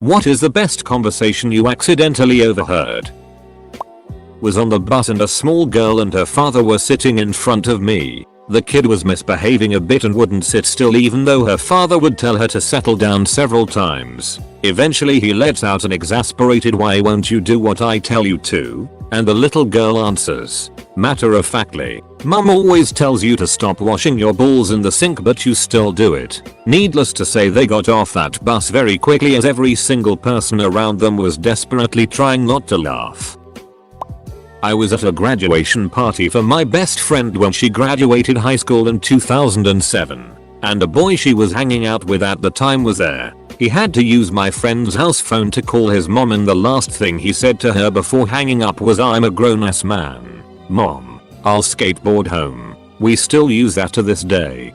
What is the best conversation you accidentally overheard? Was on the bus and a small girl and her father were sitting in front of me. The kid was misbehaving a bit and wouldn't sit still even though her father would tell her to settle down several times. Eventually he lets out an exasperated "Why won't you do what I tell you to?" And the little girl answers, matter of factly, "Mum always tells you to stop washing your balls in the sink but you still do it." Needless to say they got off that bus very quickly as every single person around them was desperately trying not to laugh. I was at a graduation party for my best friend when she graduated high school in 2007. And a boy she was hanging out with at the time was there. He had to use my friend's house phone to call his mom and the last thing he said to her before hanging up was, "I'm a grown-ass man. Mom, I'll skateboard home." We still use that to this day.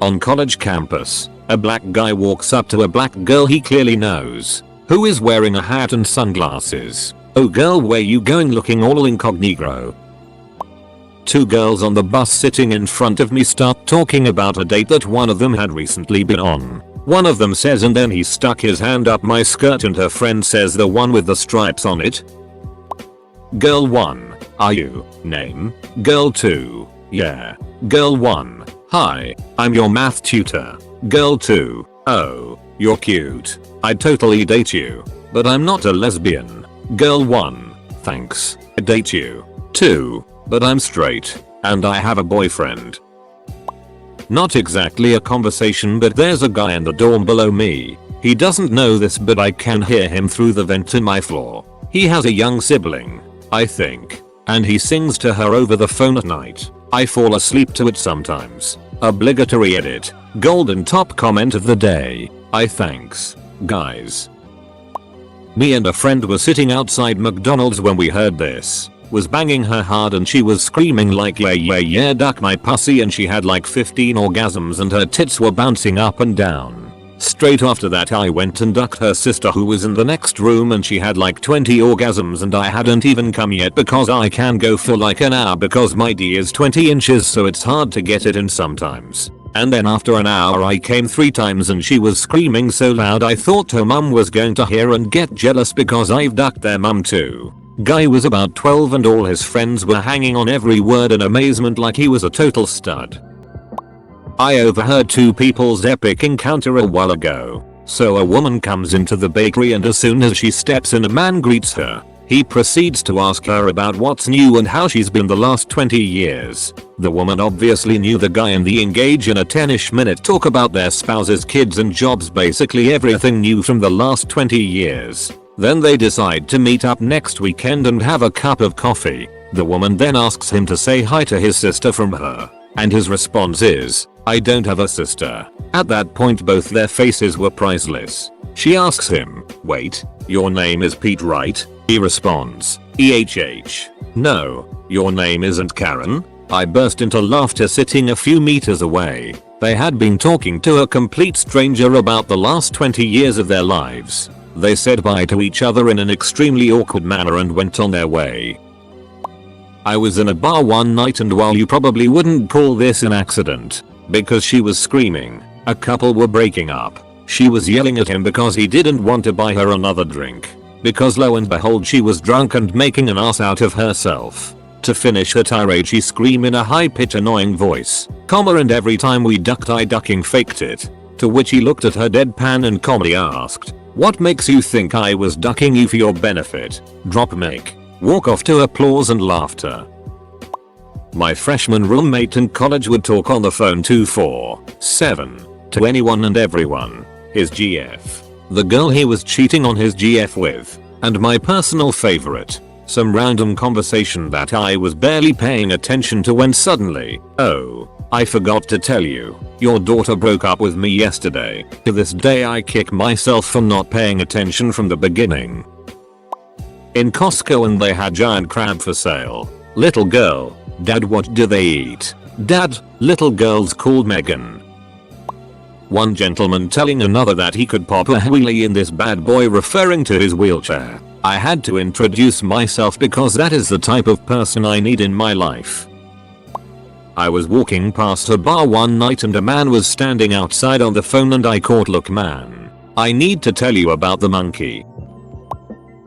On college campus, a black guy walks up to a black girl he clearly knows, who is wearing a hat and sunglasses. "Oh girl, where you going looking all incognito?" Two girls on the bus sitting in front of me start talking about a date that one of them had recently been on. One of them says, "And then he stuck his hand up my skirt," and her friend says, "The one with the stripes on it?" Girl 1, "Are you?" Name. Girl 2, "Yeah." Girl 1, "Hi, I'm your math tutor." Girl 2, "Oh, you're cute. I'd totally date you. But I'm not a lesbian." Girl 1, "Thanks, I'd date you too. But I'm straight. And I have a boyfriend." Not exactly a conversation, but there's a guy in the dorm below me. He doesn't know this but I can hear him through the vent in my floor. He has a young sibling, I think. And he sings to her over the phone at night. I fall asleep to it sometimes. Obligatory edit. Golden top comment of the day. Thanks, guys. Me and a friend were sitting outside McDonald's when we heard this. Was banging her hard and she was screaming like, "Yeah yeah yeah, duck my pussy," and she had like 15 orgasms and her tits were bouncing up and down. Straight after that I went and ducked her sister who was in the next room and she had like 20 orgasms and I hadn't even come yet because I can go for like an hour because my D is 20 inches so it's hard to get it in sometimes. And then after an hour I came 3 times and she was screaming so loud I thought her mum was going to hear and get jealous because I've ducked their mum too. Guy was about 12 and all his friends were hanging on every word in amazement like he was a total stud. I overheard two people's epic encounter a while ago. So a woman comes into the bakery and as soon as she steps in a man greets her. He proceeds to ask her about what's new and how she's been the last 20 years. The woman obviously knew the guy and they engage in a 10ish minute talk about their spouses, kids and jobs, basically everything new from the last 20 years. Then they decide to meet up next weekend and have a cup of coffee. The woman then asks him to say hi to his sister from her. And his response is, "I don't have a sister." At that point both their faces were priceless. She asks him, "Wait, your name is Pete, right?" He responds, "EHH. No, your name isn't Karen." I burst into laughter sitting a few meters away. They had been talking to a complete stranger about the last 20 years of their lives. They said bye to each other in an extremely awkward manner and went on their way. I was in a bar one night and while you probably wouldn't call this an accident, because she was screaming, a couple were breaking up. She was yelling at him because he didn't want to buy her another drink. Because lo and behold she was drunk and making an ass out of herself. To finish her tirade she screamed in a high-pitched annoying voice, and every time we ducked I ducking faked it. To which he looked at her deadpan and calmly asked, "What makes you think I was ducking you for your benefit?" Drop mic. Walk off to applause and laughter. My freshman roommate in college would talk on the phone 24/7 to anyone and everyone. His GF. The girl he was cheating on his GF with. And my personal favorite. Some random conversation that I was barely paying attention to when suddenly, "Oh, I forgot to tell you, your daughter broke up with me yesterday." To this day I kick myself for not paying attention from the beginning. In Costco and they had giant crab for sale. Little girl, "Dad, what do they eat?" Dad, little girl's called Megan. One gentleman telling another that he could pop a wheelie in this bad boy referring to his wheelchair. I had to introduce myself because that is the type of person I need in my life. I was walking past a bar one night and a man was standing outside on the phone and I caught, "Look man, I need to tell you about the monkey.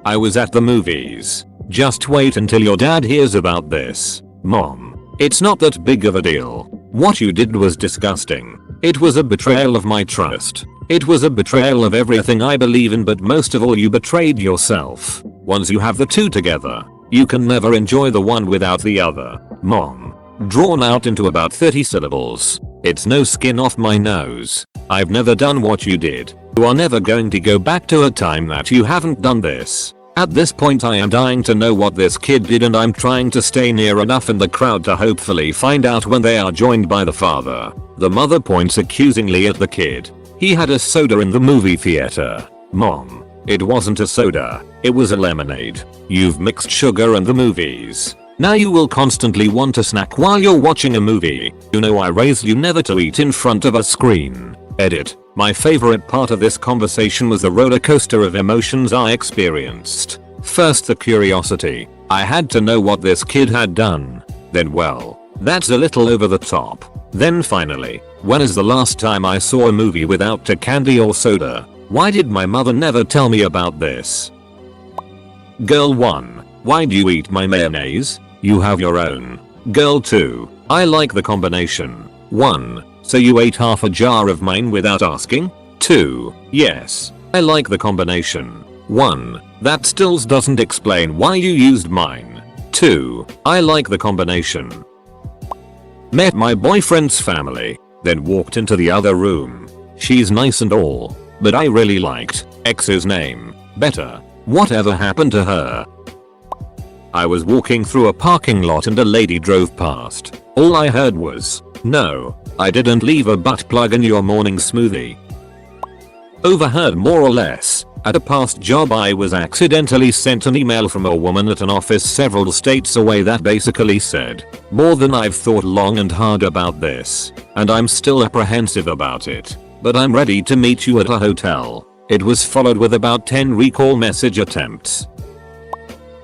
I was at the movies. Just wait until your dad hears about this. Mom, it's not that big of a deal. What you did was disgusting. It was a betrayal of my trust. It was a betrayal of everything I believe in, but most of all you betrayed yourself. Once you have the two together, you can never enjoy the one without the other. Mom. Drawn out into about 30 syllables. It's no skin off my nose. I've never done what you did. You are never going to go back to a time that you haven't done this. At this point I am dying to know what this kid did, and I'm trying to stay near enough in the crowd to hopefully find out when they are joined by the father. The mother points accusingly at the kid. He had a soda in the movie theater. Mom. It wasn't a soda. It was a lemonade. You've mixed sugar in the movies. Now you will constantly want a snack while you're watching a movie. You know I raised you never to eat in front of a screen. Edit. My favorite part of this conversation was the roller coaster of emotions I experienced. First the curiosity. I had to know what this kid had done. Then well, that's a little over the top. Then finally, when is the last time I saw a movie without a candy or soda? Why did my mother never tell me about this? Girl 1. Why do you eat my mayonnaise? You have your own. Girl 2. I like the combination. 1. So you ate half a jar of mine without asking? 2. Yes. I like the combination. 1. That still doesn't explain why you used mine. 2. I like the combination. Met my boyfriend's family, then walked into the other room. She's nice and all, but I really liked X's name better. Whatever happened to her? I was walking through a parking lot and a lady drove past. All I heard was, "No, I didn't leave a butt plug in your morning smoothie." Overheard more or less. At a past job I was accidentally sent an email from a woman at an office several states away that basically said, "More than I've thought long and hard about this, and I'm still apprehensive about it, but I'm ready to meet you at a hotel." It was followed with about 10 recall message attempts.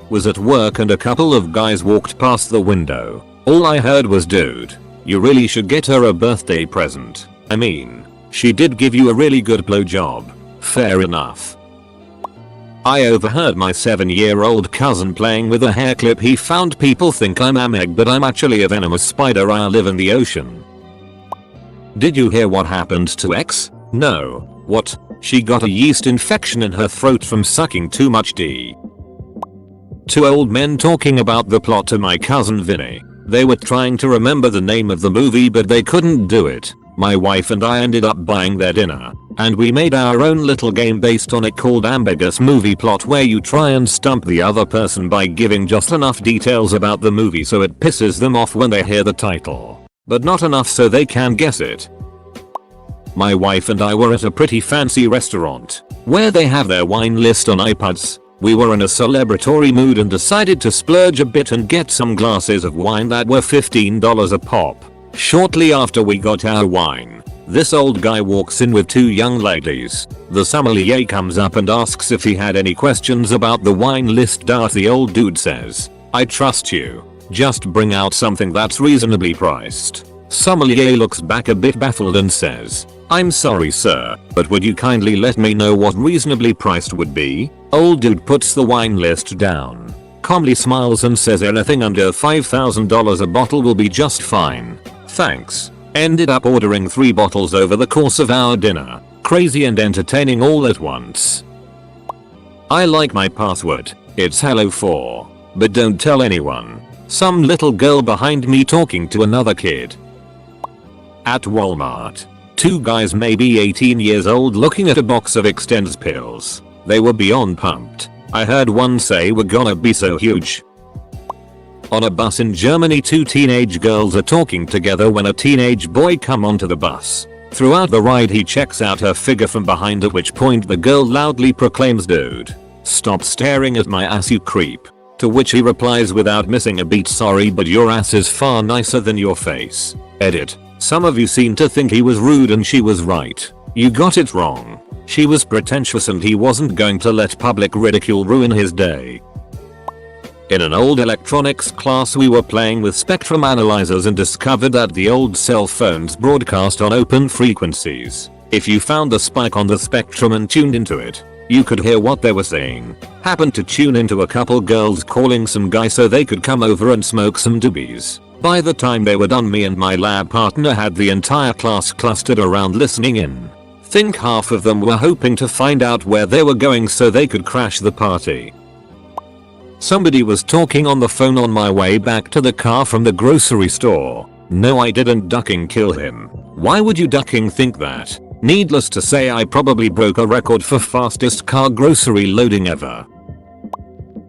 Was at work and a couple of guys walked past the window. All I heard was, "Dude, you really should get her a birthday present. I mean, she did give you a really good blowjob." Fair enough. I overheard my 7-year-old cousin playing with a hair clip he found. "People think I'm a meg, but I'm actually a venomous spider. I live in the ocean." Did you hear what happened to X? No. What? She got a yeast infection in her throat from sucking too much D. Two old men talking about the plot to my cousin Vinny. They were trying to remember the name of the movie but they couldn't do it. My wife and I ended up buying their dinner, and we made our own little game based on it called Ambiguous Movie Plot, where you try and stump the other person by giving just enough details about the movie so it pisses them off when they hear the title, but not enough so they can guess it. My wife and I were at a pretty fancy restaurant, where they have their wine list on iPads. We were in a celebratory mood and decided to splurge a bit and get some glasses of wine that were $15 a pop. Shortly after we got our wine, this old guy walks in with 2 young ladies. The sommelier comes up and asks if he had any questions about the wine list. The old dude says, "I trust you. Just bring out something that's reasonably priced." Sommelier looks back a bit baffled and says, "I'm sorry sir, but would you kindly let me know what reasonably priced would be?" Old dude puts the wine list down, calmly smiles and says anything under $5,000 a bottle will be just fine. Thanks. Ended up ordering 3 bottles over the course of our dinner. Crazy and entertaining all at once. I like my password. It's hello4. But don't tell anyone. Some little girl behind me talking to another kid. At Walmart. 2 guys maybe 18 years old looking at a box of Extends pills. They were beyond pumped. I heard one say, "We're gonna be so huge." On a bus in Germany, 2 teenage girls are talking together when a teenage boy come onto the bus. Throughout the ride he checks out her figure from behind, at which point the girl loudly proclaims, "Dude, stop staring at my ass you creep." To which he replies without missing a beat, "Sorry but your ass is far nicer than your face." Edit. Some of you seem to think he was rude and she was right. You got it wrong. She was pretentious and he wasn't going to let public ridicule ruin his day. In an old electronics class we were playing with spectrum analyzers and discovered that the old cell phones broadcast on open frequencies. If you found the spike on the spectrum and tuned into it, you could hear what they were saying. Happened to tune into a couple girls calling some guy so they could come over and smoke some doobies. By the time they were done, me and my lab partner had the entire class clustered around listening in. Think half of them were hoping to find out where they were going so they could crash the party. Somebody was talking on the phone on my way back to the car from the grocery store. No, I didn't ducking kill him. Why would you ducking think that? Needless to say, I probably broke a record for fastest car grocery loading ever.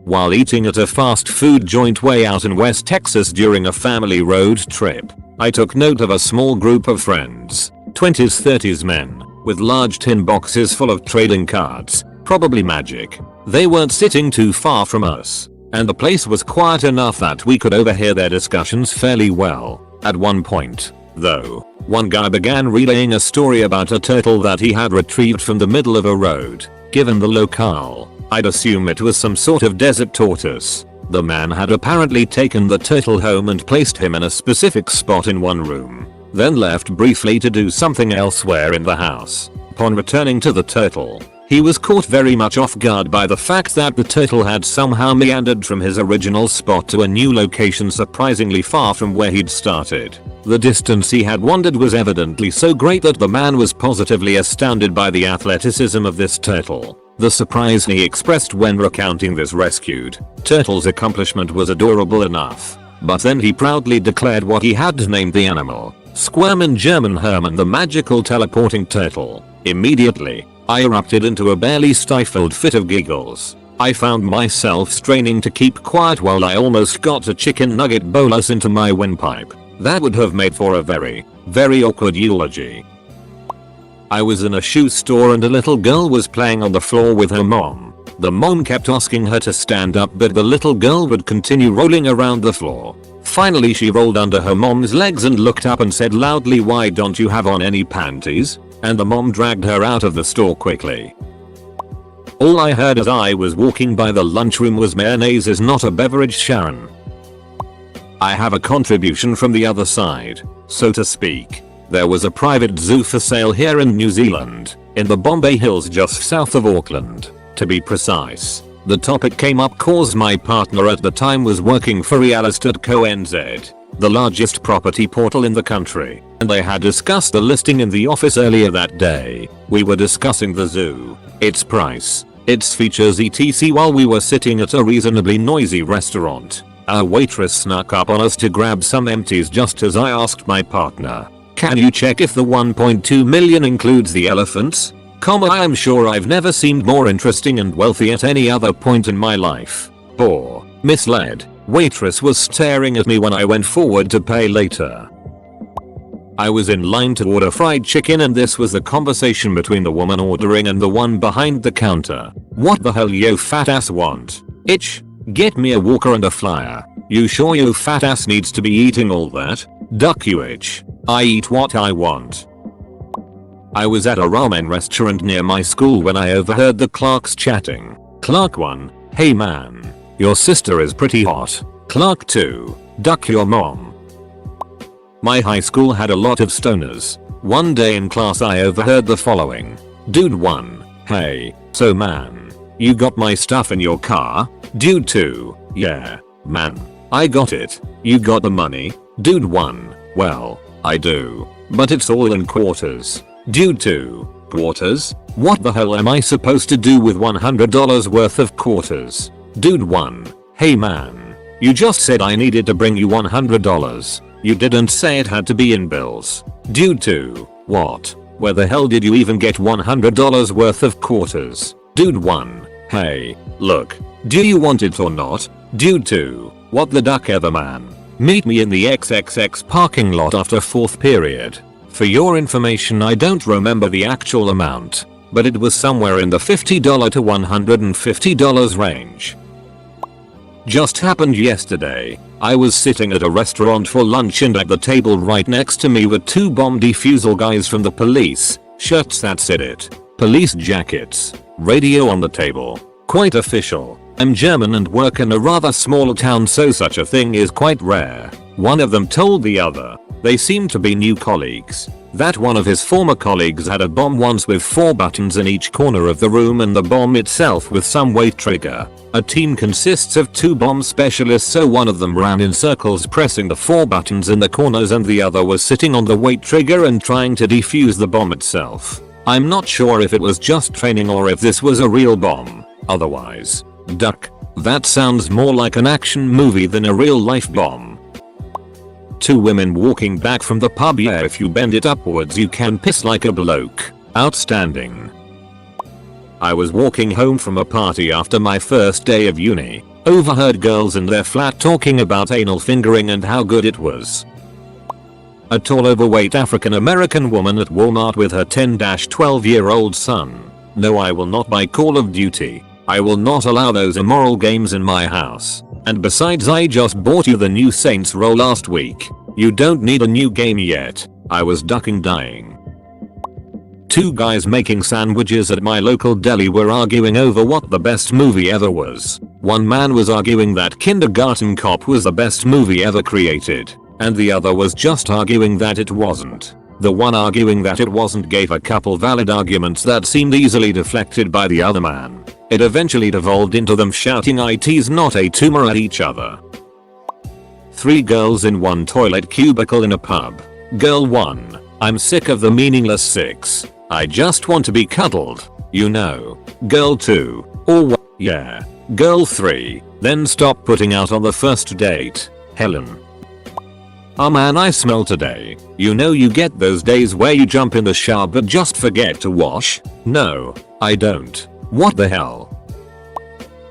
While eating at a fast food joint way out in West Texas during a family road trip, I took note of a small group of friends, 20s 30s men, with large tin boxes full of trading cards, probably Magic. They weren't sitting too far from us, and the place was quiet enough that we could overhear their discussions fairly well. At one point, though, one guy began relaying a story about a turtle that he had retrieved from the middle of a road. Given the locale, I'd assume it was some sort of desert tortoise. The man had apparently taken the turtle home and placed him in a specific spot in one room, then left briefly to do something elsewhere in the house. Upon returning to the turtle, he was caught very much off guard by the fact that the turtle had somehow meandered from his original spot to a new location surprisingly far from where he'd started. The distance he had wandered was evidently so great that the man was positively astounded by the athleticism of this turtle. The surprise he expressed when recounting this rescued turtle's accomplishment was adorable enough. But then he proudly declared what he had named the animal, Squirm in German Hermann, the magical teleporting turtle. Immediately, I erupted into a barely stifled fit of giggles. I found myself straining to keep quiet while I almost got a chicken nugget bolus into my windpipe. That would have made for a very, very awkward eulogy. I was in a shoe store and a little girl was playing on the floor with her mom. The mom kept asking her to stand up, but the little girl would continue rolling around the floor. Finally, she rolled under her mom's legs and looked up and said loudly, "Why don't you have on any panties?" And the mom dragged her out of the store quickly. All I heard as I was walking by the lunchroom was, "Mayonnaise is not a beverage, Sharon." I have a contribution from the other side, so to speak. There was a private zoo for sale here in New Zealand, in the Bombay Hills just south of Auckland, to be precise. The topic came up cause my partner at the time was working for Realestate.co NZ, the largest property portal in the country, and they had discussed the listing in the office earlier that day. We were discussing the zoo, its price, its features etc. while we were sitting at a reasonably noisy restaurant. Our waitress snuck up on us to grab some empties just as I asked my partner, "Can you check if the 1.2 million includes the elephants?" I am sure I've never seemed more interesting and wealthy at any other point in my life. Poor, misled waitress was staring at me when I went forward to pay later. I was in line to order fried chicken and this was the conversation between the woman ordering and the one behind the counter. "What the hell yo fat ass want? Itch? Get me a walker and a flyer. You sure yo fat ass needs to be eating all that? Duck you itch. I eat what I want." I was at a ramen restaurant near my school when I overheard the clerks chatting. Clerk 1, "Hey man, your sister is pretty hot." Clerk 2, "Duck your mom." My high school had a lot of stoners. One day in class I overheard the following. Dude 1, "Hey, so man, you got my stuff in your car?" Dude 2, "Yeah, man, I got it. You got the money?" Dude 1, "Well, I do, but it's all in quarters." Dude 2, "Quarters? What the hell am I supposed to do with $100 worth of quarters?" Dude 1, "Hey man, you just said I needed to bring you $100. You didn't say it had to be in bills." Dude 2, "What? Where the hell did you even get $100 worth of quarters?" Dude 1, "Hey, look, do you want it or not?" Dude 2, "What the duck ever man. Meet me in the XXX parking lot after 4th period." For your information, I don't remember the actual amount, but it was somewhere in the $50 to $150 range. Just happened yesterday. I was sitting at a restaurant for lunch and at the table right next to me were two bomb defusal guys from the police, shirts that said it, police jackets, radio on the table. Quite official. I'm German and work in a rather small town, so such a thing is quite rare. One of them told the other. They seemed to be new colleagues. that one of his former colleagues had a bomb once with 4 buttons in each corner of the room and the bomb itself with some weight trigger. A team consists of 2 bomb specialists, so one of them ran in circles pressing the 4 buttons in the corners and the other was sitting on the weight trigger and trying to defuse the bomb itself. I'm not sure if it was just training or if this was a real bomb. Otherwise, duck. That sounds more like an action movie than a real life bomb. 2 women walking back from the pub. Yeah, if you bend it upwards you can piss like a bloke. Outstanding. I was walking home from a party after my first day of uni. Overheard girls in their flat talking about anal fingering and how good it was. A tall overweight African American woman at Walmart with her 10-12-year-old son. No, I will not buy Call of Duty. I will not allow those immoral games in my house. And besides, I just bought you the new Saints Row last week. You don't need a new game yet. I was ducking dying. 2 guys making sandwiches at my local deli were arguing over what the best movie ever was. One man was arguing that Kindergarten Cop was the best movie ever created, and the other was just arguing that it wasn't. The one arguing that it wasn't gave a couple valid arguments that seemed easily deflected by the other man. It eventually devolved into them shouting "IT's not a tumor" at each other. 3 girls in one toilet cubicle in a pub. Girl 1. I'm sick of the meaningless 6. I just want to be cuddled. You know. Girl 2. Oh yeah. Girl 3. Then stop putting out on the first date. Helen. Oh man, I smell today. You know, you get those days where you jump in the shower but just forget to wash? No, I don't. What the hell?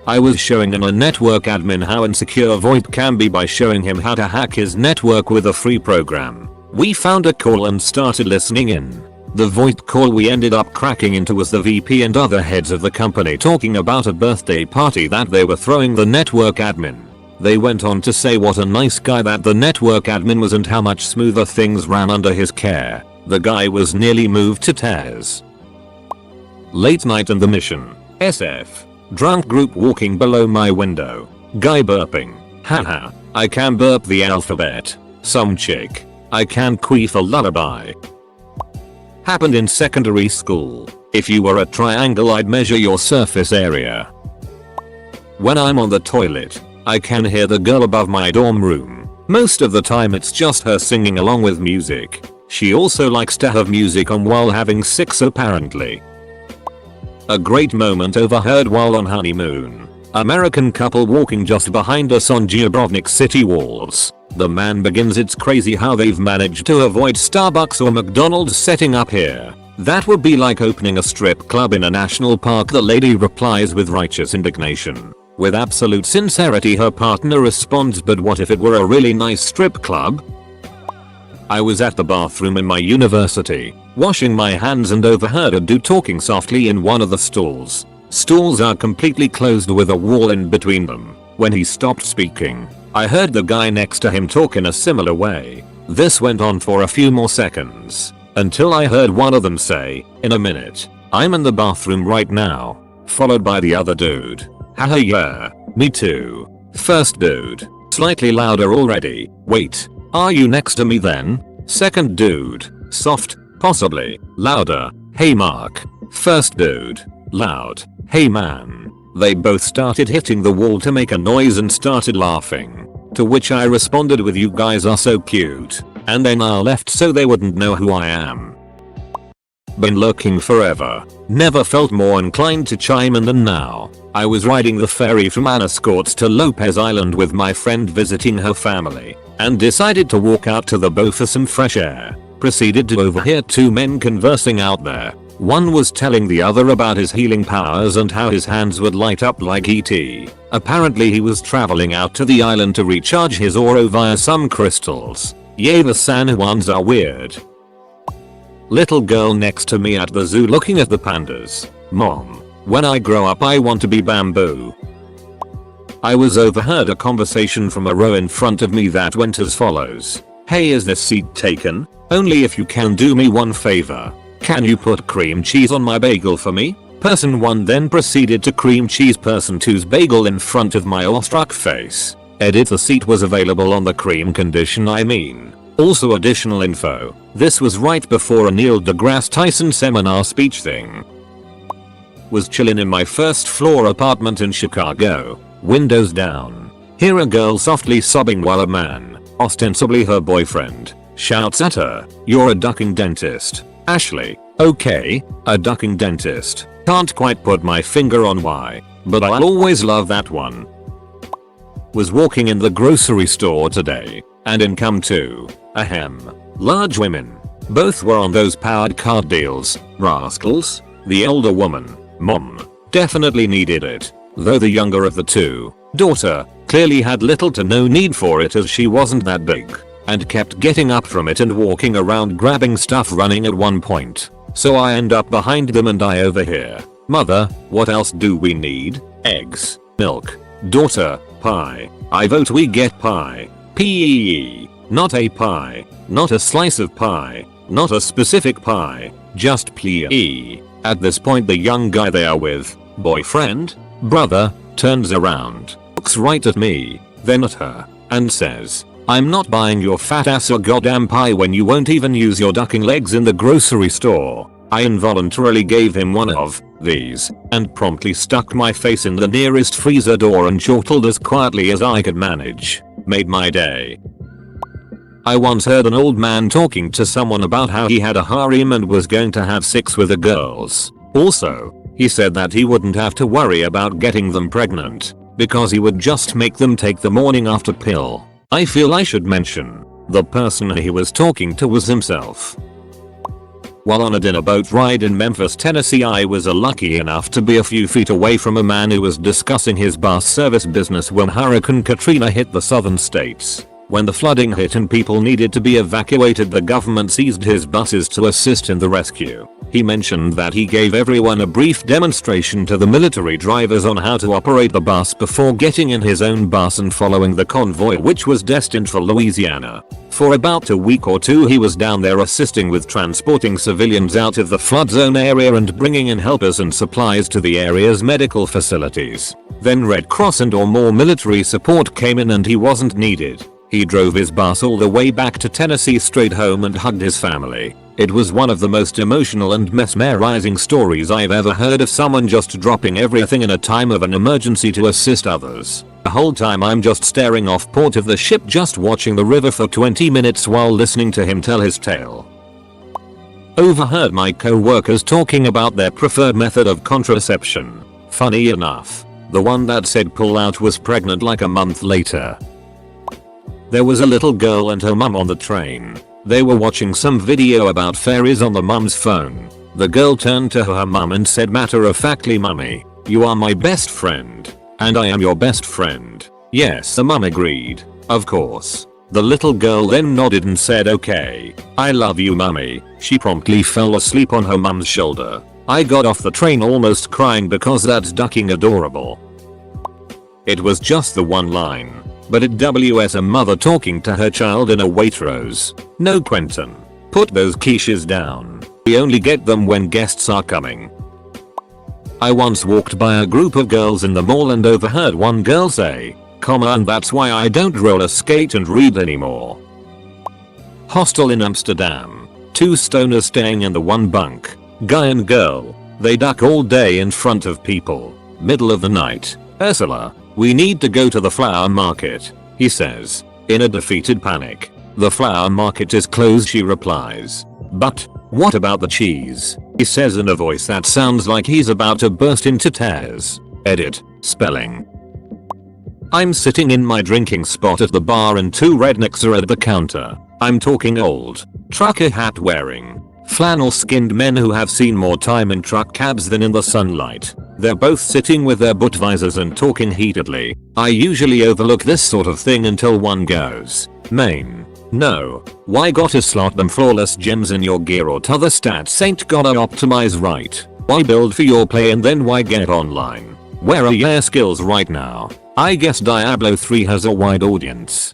I was showing a network admin how insecure VoIP can be by showing him how to hack his network with a free program. We found a call and started listening in. The VoIP call we ended up cracking into was the VP and other heads of the company talking about a birthday party that they were throwing the network admin. They went on to say what a nice guy that the network admin was and how much smoother things ran under his care. The guy was nearly moved to tears. Late night and the mission. SF. Drunk group walking below my window. Guy burping. Haha. I can burp the alphabet. Some chick. I can queef a lullaby. Happened in secondary school. If you were a triangle I'd measure your surface area. When I'm on the toilet, I can hear the girl above my dorm room. Most of the time it's just her singing along with music. She also likes to have music on while having sex apparently. A great moment overheard while on honeymoon. American couple walking just behind us on Dubrovnik city walls. The man begins, "It's crazy how they've managed to avoid Starbucks or McDonald's setting up here. That would be like opening a strip club in a national park." The lady replies with righteous indignation. With absolute sincerity her partner responds, "But what if it were a really nice strip club?" I was at the bathroom in my university, washing my hands and overheard a dude talking softly in one of the stalls. Stalls are completely closed with a wall in between them. When he stopped speaking, I heard the guy next to him talk in a similar way. This went on for a few more seconds, until I heard one of them say, "In a minute, I'm in the bathroom right now," followed by the other dude, "Haha yeah, me too." First dude, slightly louder already, "Wait, are you next to me then?" Second dude, soft, possibly, louder, "Hey Mark." First dude, loud, "Hey man." They both started hitting the wall to make a noise and started laughing. To which I responded with, "You guys are so cute." And then I left so they wouldn't know who I am. Been looking forever. Never felt more inclined to chime in than now. I was riding the ferry from Anascorts to Lopez Island with my friend visiting her family, and decided to walk out to the bow for some fresh air. Proceeded to overhear 2 men conversing out there. One was telling the other about his healing powers and how his hands would light up like ET. Apparently he was traveling out to the island to recharge his aura via some crystals. Yay, the San Juans are weird. Little girl next to me at the zoo looking at the pandas. "Mom, when I grow up I want to be bamboo." I was overheard a conversation from a row in front of me that went as follows. "Hey, is this seat taken? Only if you can do me one favor. Can you put cream cheese on my bagel for me?" Person 1 then proceeded to cream cheese person 2's bagel in front of my awestruck face. Edit: the seat was available on the cream condition I mean. Also additional info. This was right before a Neil deGrasse Tyson seminar speech thing. Was chillin' in my first floor apartment in Chicago, windows down. Hear a girl softly sobbing while a man, ostensibly her boyfriend, shouts at her, "You're a ducking dentist, Ashley." Okay, a ducking dentist. Can't quite put my finger on why, but I'll always love that one. Was walking in the grocery store today, and in come two, large women. Both were on those powered card deals, rascals. The older woman, mom, definitely needed it, though the younger of the two, daughter, clearly had little to no need for it as she wasn't that big, and kept getting up from it and walking around grabbing stuff running at one point. So I end up behind them and I overhear, "Mother, what else do we need? Eggs, milk." Daughter, "Pie. I vote we get pie. P-E-E. Not a pie. Not a slice of pie. Not a specific pie. Just please." At this point the young guy they are with, boyfriend, brother, turns around, looks right at me, then at her, and says, "I'm not buying your fat ass a goddamn pie when you won't even use your ducking legs in the grocery store." I involuntarily gave him one of these, and promptly stuck my face in the nearest freezer door and chortled as quietly as I could manage. Made my day. I once heard an old man talking to someone about how he had a harem and was going to have sex with the girls. Also, he said that he wouldn't have to worry about getting them pregnant, because he would just make them take the morning after pill. I feel I should mention, the person he was talking to was himself. While on a dinner boat ride in Memphis, Tennessee, I was lucky enough to be a few feet away from a man who was discussing his bus service business when Hurricane Katrina hit the southern states. When the flooding hit and people needed to be evacuated, the government seized his buses to assist in the rescue. He mentioned that he gave everyone a brief demonstration to the military drivers on how to operate the bus before getting in his own bus and following the convoy, which was destined for Louisiana. For about a week or two he was down there assisting with transporting civilians out of the flood zone area and bringing in helpers and supplies to the area's medical facilities. Then Red Cross and or more military support came in and he wasn't needed. He drove his bus all the way back to Tennessee straight home and hugged his family. It was one of the most emotional and mesmerizing stories I've ever heard of someone just dropping everything in a time of an emergency to assist others. The whole time I'm just staring off port of the ship, just watching the river for 20 minutes while listening to him tell his tale. Overheard my co-workers talking about their preferred method of contraception. Funny enough, the one that said pull out was pregnant like a month later. There was a little girl and her mum on the train. They were watching some video about fairies on the mum's phone. The girl turned to her mum and said matter-of-factly, "Mummy, you are my best friend. And I am your best friend." Yes, the mum agreed. Of course. The little girl then nodded and said, "Okay, I love you, mummy." She promptly fell asleep on her mum's shoulder. I got off the train almost crying because that's ducking adorable. It was just the one line. But it was a mother talking to her child in a Waitrose. "No, Quentin. Put those quiches down. We only get them when guests are coming." I once walked by a group of girls in the mall and overheard one girl say, "And that's why I don't roller skate and read anymore." Hostel in Amsterdam. Two stoners staying in the one bunk. Guy and girl. They duck all day in front of people. Middle of the night. "Ursula, we need to go to the flower market," he says. In a defeated panic. "The flower market is closed," she replies. "But what about the cheese?" he says in a voice that sounds like he's about to burst into tears. Edit. Spelling. I'm sitting in my drinking spot at the bar and two rednecks are at the counter. I'm talking old, trucker hat wearing, flannel skinned men who have seen more time in truck cabs than in the sunlight. They're both sitting with their Budweisers and talking heatedly. I usually overlook this sort of thing until one goes, "Main. No. Why gotta slot them flawless gems in your gear or t'other stats ain't gotta optimize right? Why build for your play and then why get online? Where are your skills right now?" I guess Diablo 3 has a wide audience.